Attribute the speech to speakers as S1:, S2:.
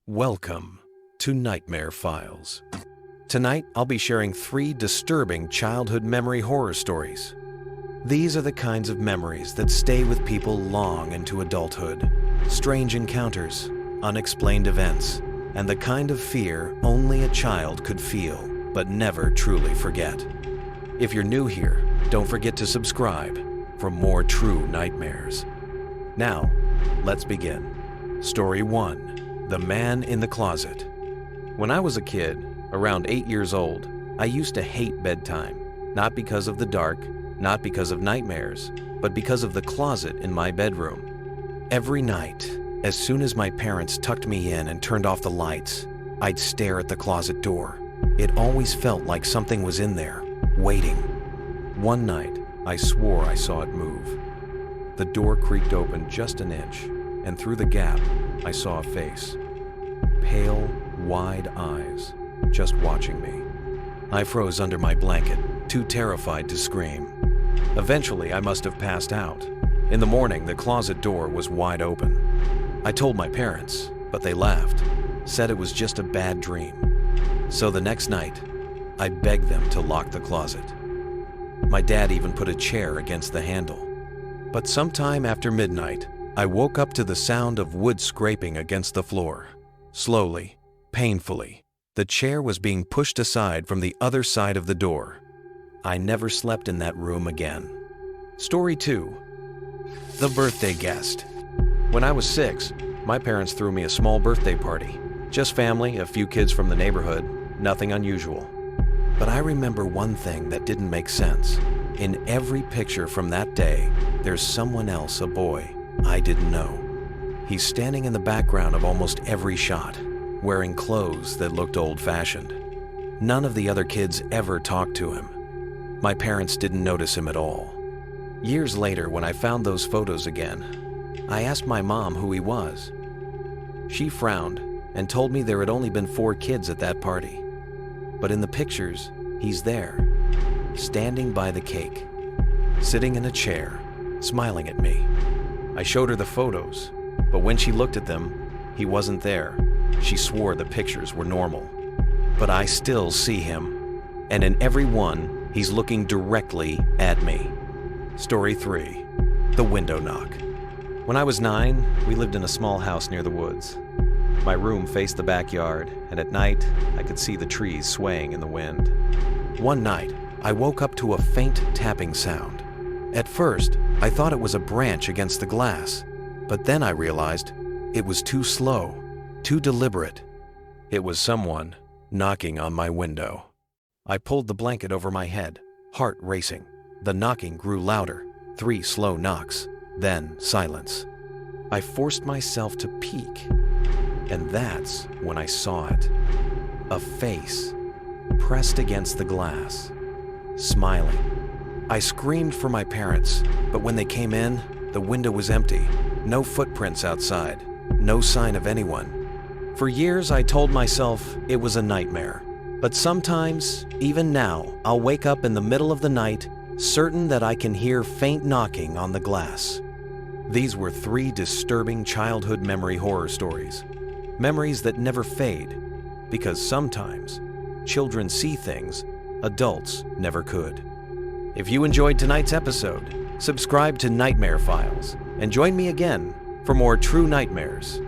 S1: Welcome to Nightmare Files. Tonight, I'll be sharing 3 disturbing childhood memory horror stories. These are the kinds of memories that stay with people long into adulthood. Strange encounters, unexplained events, and the kind of fear only a child could feel, but never truly forget. If you're new here, don't forget to subscribe for more true nightmares. Now, let's begin. Story 1. The Man in the Closet. When I was a kid, around 8 years old, I used to hate bedtime, not because of the dark, not because of nightmares, but because of the closet in my bedroom. Every night, as soon as my parents tucked me in and turned off the lights, I'd stare at the closet door. It always felt like something was in there, waiting. One night, I swore I saw it move. The door creaked open just an inch, and through the gap, I saw a face. Pale, wide eyes, just watching me. I froze under my blanket, too terrified to scream. Eventually, I must have passed out. In the morning, the closet door was wide open. I told my parents, but they laughed, said it was just a bad dream. So the next night, I begged them to lock the closet. My dad even put a chair against the handle. But sometime after midnight, I woke up to the sound of wood scraping against the floor. Slowly, painfully, the chair was being pushed aside from the other side of the door. I never slept in that room again. Story 2. The Birthday Guest. When I was 6, my parents threw me a small birthday party. Just family, a few kids from the neighborhood, nothing unusual. But I remember one thing that didn't make sense. In every picture from that day, there's someone else, a boy I didn't know. He's standing in the background of almost every shot, wearing clothes that looked old-fashioned. None of the other kids ever talked to him. My parents didn't notice him at all. Years later, when I found those photos again, I asked my mom who he was. She frowned and told me there had only been 4 kids at that party. But in the pictures, he's there, standing by the cake, sitting in a chair, smiling at me. I showed her the photos, but when she looked at them, he wasn't there. She swore the pictures were normal. But I still see him, and in every one, he's looking directly at me. Story 3. The Window Knock. When I was 9, we lived in a small house near the woods. My room faced the backyard, and at night, I could see the trees swaying in the wind. One night, I woke up to a faint tapping sound. At first, I thought it was a branch against the glass, but then I realized it was too slow, too deliberate. It was someone knocking on my window. I pulled the blanket over my head, heart racing. The knocking grew louder, 3 slow knocks, then silence. I forced myself to peek, and that's when I saw it. A face pressed against the glass, smiling. I screamed for my parents, but when they came in, the window was empty. No footprints outside, no sign of anyone. For years, I told myself it was a nightmare. But sometimes, even now, I'll wake up in the middle of the night, certain that I can hear faint knocking on the glass. These were 3 disturbing childhood memory horror stories. Memories that never fade, because sometimes children see things adults never could. If you enjoyed tonight's episode, subscribe to Nightmare Files and join me again for more true nightmares.